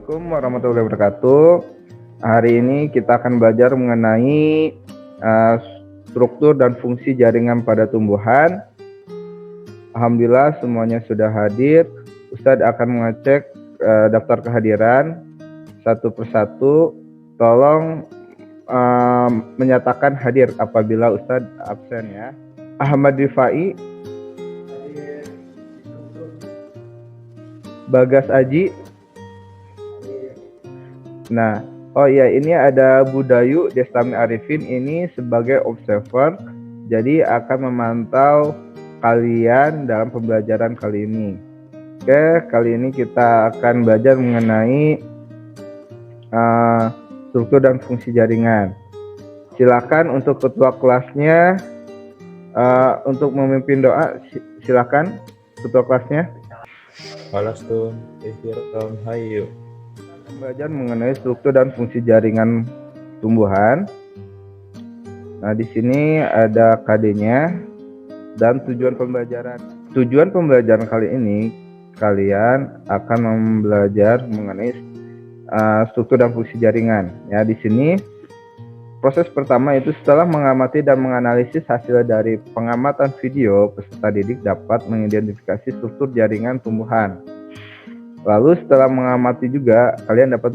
Assalamualaikum warahmatullahi wabarakatuh. Hari ini kita akan belajar mengenai struktur dan fungsi jaringan pada tumbuhan. Alhamdulillah semuanya sudah hadir. Ustadz akan mengecek daftar kehadiran satu persatu. Tolong menyatakan hadir apabila Ustadz absen ya. Ahmad Rifai, Bagas Aji. Nah, oh iya, ini ada Budayu Destami Arifin ini sebagai observer, jadi akan memantau kalian dalam pembelajaran kali ini. Oke, kali ini kita akan belajar mengenai struktur dan fungsi jaringan. Silakan untuk ketua kelasnya untuk memimpin doa. Silakan ketua kelasnya. Alastun ihtiram hayyu. Belajar mengenai struktur dan fungsi jaringan tumbuhan. Nah, di sini ada KD-nya dan tujuan pembelajaran. Tujuan pembelajaran kali ini kalian akan belajar mengenai struktur dan fungsi jaringan. Ya, di sini proses pertama itu setelah mengamati dan menganalisis hasil dari pengamatan video, peserta didik dapat mengidentifikasi struktur jaringan tumbuhan. Lalu setelah mengamati juga, kalian dapat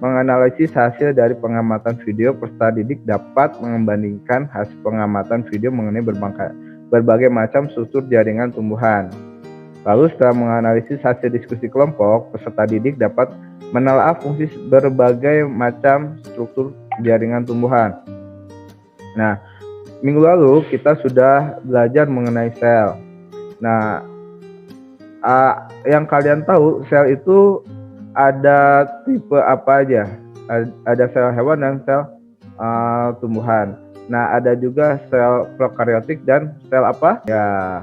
menganalisis hasil dari pengamatan video, peserta didik dapat membandingkan hasil pengamatan video mengenai berbagai macam struktur jaringan tumbuhan. Lalu setelah menganalisis hasil diskusi kelompok, peserta didik dapat menelaah fungsi berbagai macam struktur jaringan tumbuhan. Nah, minggu lalu kita sudah belajar mengenai sel. Nah, yang kalian tahu, sel itu ada tipe apa aja? Ada sel hewan dan sel tumbuhan. Nah, ada juga sel prokaryotik dan sel apa? Ya,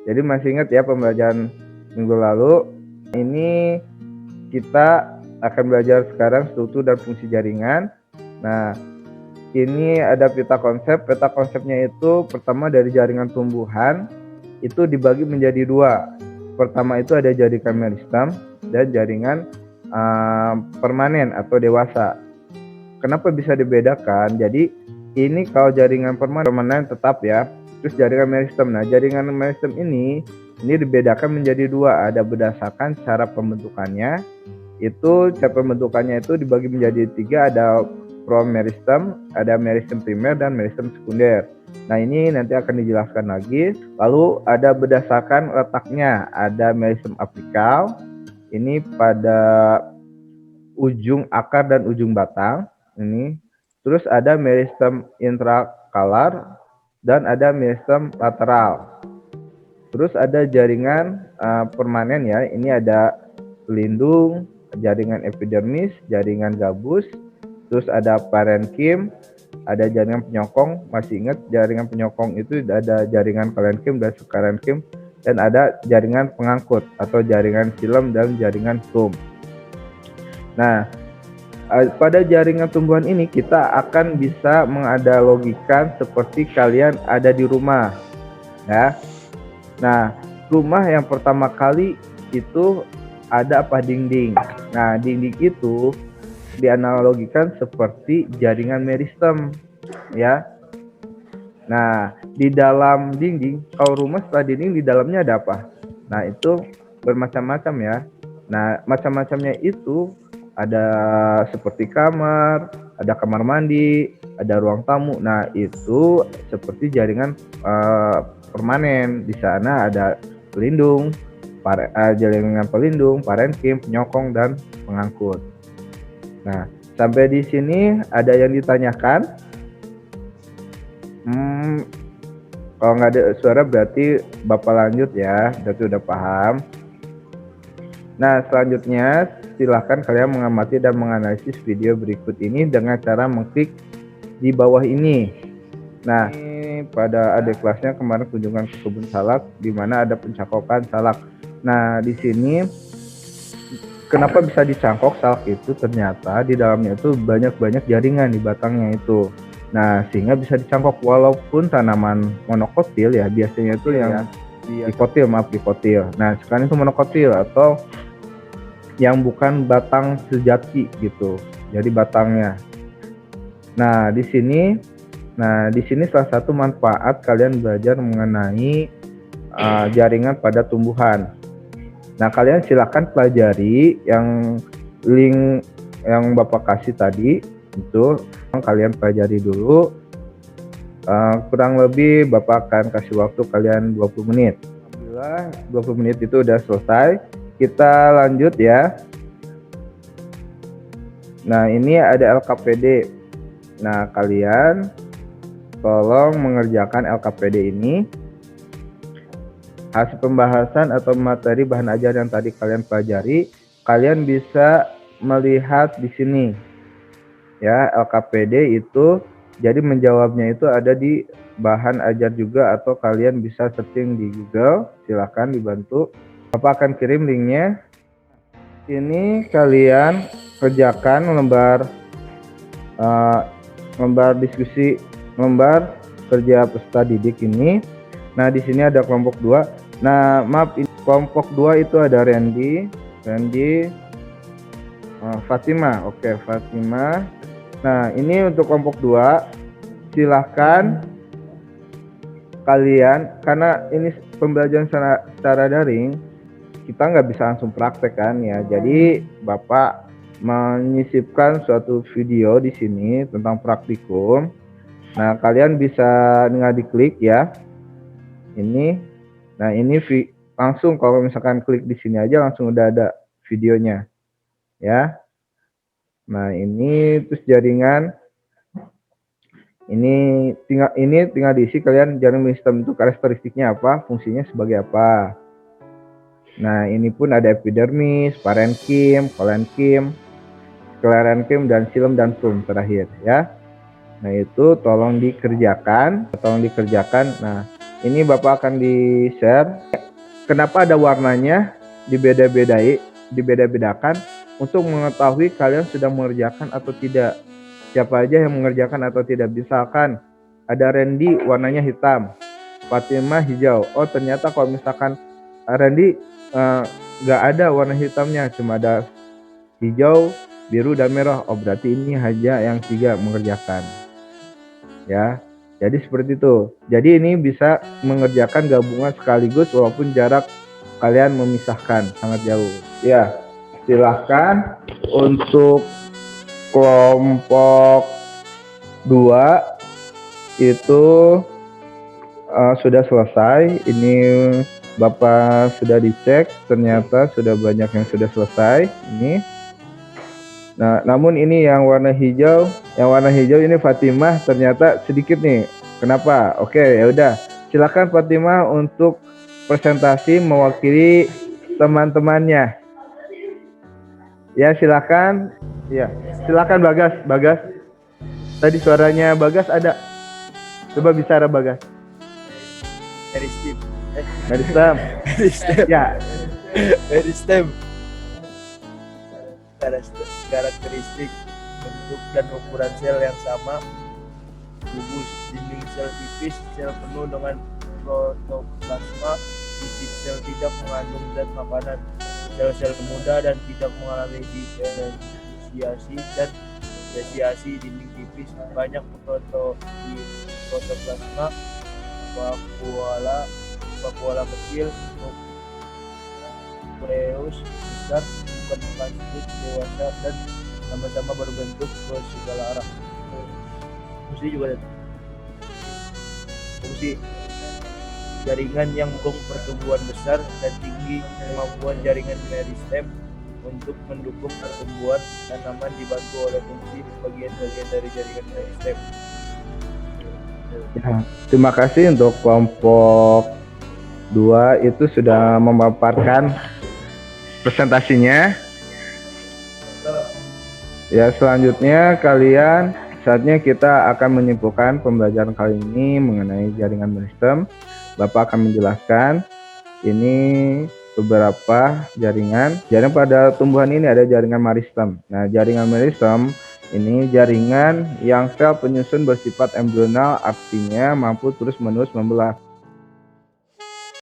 jadi masih ingat ya pembelajaran minggu lalu? Ini kita akan belajar sekarang struktur dan fungsi jaringan. Nah, ini ada peta konsep. Peta konsepnya itu pertama dari jaringan tumbuhan itu dibagi menjadi dua. Pertama itu ada jaringan meristem dan jaringan permanen atau dewasa. Kenapa bisa dibedakan? Jadi ini kalau jaringan permanen tetap ya. Terus jaringan meristem. Nah, jaringan meristem ini dibedakan menjadi dua. Ada berdasarkan cara pembentukannya. Itu cara pembentukannya itu dibagi menjadi tiga. Ada promeristem, ada meristem primer dan meristem sekunder. Nah, ini nanti akan dijelaskan lagi. Lalu ada berdasarkan letaknya, ada meristem apikal, ini pada ujung akar dan ujung batang. Ini. Terus ada meristem intrakalar dan ada meristem lateral. Terus ada jaringan permanen ya. Ini ada pelindung, jaringan epidermis, jaringan gabus. Terus ada parenkim, ada jaringan penyokong. Masih ingat jaringan penyokong itu ada jaringan parenkim dan sukarenkim, dan ada jaringan pengangkut atau jaringan silem dan jaringan stum. Nah, pada jaringan tumbuhan ini kita akan bisa menganalogikan seperti kalian ada di rumah, ya. Nah, rumah yang pertama kali itu ada apa? Dinding. Nah, dinding itu dianalogikan seperti jaringan meristem, ya. Nah, di dalam dinding, kalau rumah setelah dinding di dalamnya ada apa? Nah, itu bermacam-macam ya. Nah, macam-macamnya itu ada seperti kamar, ada kamar mandi, ada ruang tamu. Nah, itu seperti jaringan permanen. Di sana ada pelindung, jaringan pelindung, parenkim, penyokong, dan pengangkut. Nah, sampai di sini ada yang ditanyakan? Kalau nggak ada suara berarti Bapak lanjut ya, berarti udah paham. Nah, selanjutnya silahkan kalian mengamati dan menganalisis video berikut ini dengan cara mengklik di bawah ini. Nah, ini pada adik kelasnya kemarin kunjungan ke kebun salak, di mana ada pencangkokan salak. Nah, di sini kenapa bisa dicangkok salak itu? Ternyata di dalamnya itu banyak jaringan di batangnya itu. Nah, sehingga bisa dicangkok walaupun tanaman monokotil ya, biasanya itu yang dikotil. Nah, sekarang itu monokotil atau yang bukan batang sejati gitu. Jadi batangnya. Nah, di sini salah satu manfaat kalian belajar mengenai jaringan pada tumbuhan. Nah, kalian silakan pelajari yang link yang Bapak kasih tadi, itu kalian pelajari dulu. Kurang lebih Bapak akan kasih waktu kalian 20 menit. Alhamdulillah 20 menit itu udah selesai. Kita lanjut ya. Nah, ini ada LKPD. Nah, kalian tolong mengerjakan LKPD ini. Hasil pembahasan atau materi bahan ajar yang tadi kalian pelajari, kalian bisa melihat di sini. Ya, LKPD itu jadi menjawabnya itu ada di bahan ajar juga, atau kalian bisa searching di Google. Silahkan dibantu. Bapak akan kirim linknya. Ini kalian kerjakan lembar diskusi, lembar kerja peserta didik ini. Nah, di sini ada kelompok 2. Nah, maaf, ini kelompok 2 itu ada Randy, Fatima. Oke, Fatima. Nah, ini untuk kelompok 2. Silahkan kalian, karena ini pembelajaran secara daring, kita nggak bisa langsung praktek kan ya. Jadi Bapak menyisipkan suatu video di sini tentang praktikum. Nah, kalian bisa tinggal diklik ya. Ini, nah ini langsung kalau misalkan klik di sini aja langsung udah ada videonya ya. Nah, ini terus jaringan. Ini tinggal diisi kalian jaringan sistem itu karakteristiknya apa, fungsinya sebagai apa. Nah, ini pun ada epidermis, parenkim, kolenkim, sklerenkim, dan silem dan plum terakhir ya. Nah, itu tolong dikerjakan. Nah, ini Bapak akan di-share. Kenapa ada warnanya dibeda-bedakan untuk mengetahui kalian sudah mengerjakan atau tidak. Siapa aja yang mengerjakan atau tidak. Misalkan ada Randy warnanya hitam, Fatima hijau. Oh, ternyata kalau misalkan Randy nggak ada warna hitamnya, cuma ada hijau, biru, dan merah. Oh, berarti ini hanya yang 3 mengerjakan ya. Jadi seperti itu. Jadi ini bisa mengerjakan gabungan sekaligus walaupun jarak kalian memisahkan sangat jauh ya. Silahkan untuk kelompok 2 itu sudah selesai. Ini Bapak sudah dicek, ternyata sudah banyak yang sudah selesai ini. Nah, namun ini yang warna hijau ini Fatimah ternyata sedikit nih. Kenapa? Oke, ya udah. Silakan Fatimah untuk presentasi mewakili teman-temannya. Ya, silakan. Ya, silakan Bagas. Tadi suaranya Bagas ada. Coba bicara Bagas. Meristem. Ya. Meristem. Karakteristik bentuk dan ukuran sel yang sama, gugus, dinding sel tipis, sel penuh dengan protoplasma, isi sel tidak mengandung zat makanan, sel-sel muda dan tidak mengalami diferensiasi dan spesiasi, dinding tipis, banyak protoplasma, vakuola kecil, nukleus besar, bukan plastik dewasa, dan sama-sama berbentuk ke segala arah. Fungsi juga ada. Fungsi jaringan yang mendukung pertumbuhan besar dan tinggi. Kemampuan jaringan meristem untuk mendukung pertumbuhan tanaman dibantu oleh fungsi bagian-bagian dari jaringan meristem. Ya, terima kasih untuk kelompok 2 itu sudah memaparkan presentasinya. Ya, selanjutnya saatnya kita akan menyimpulkan pembelajaran kali ini mengenai jaringan meristem. Bapak akan menjelaskan ini beberapa jaringan. Jaringan pada tumbuhan ini ada jaringan meristem. Nah, jaringan meristem ini jaringan yang sel penyusun bersifat embrional, artinya mampu terus-menerus membelah.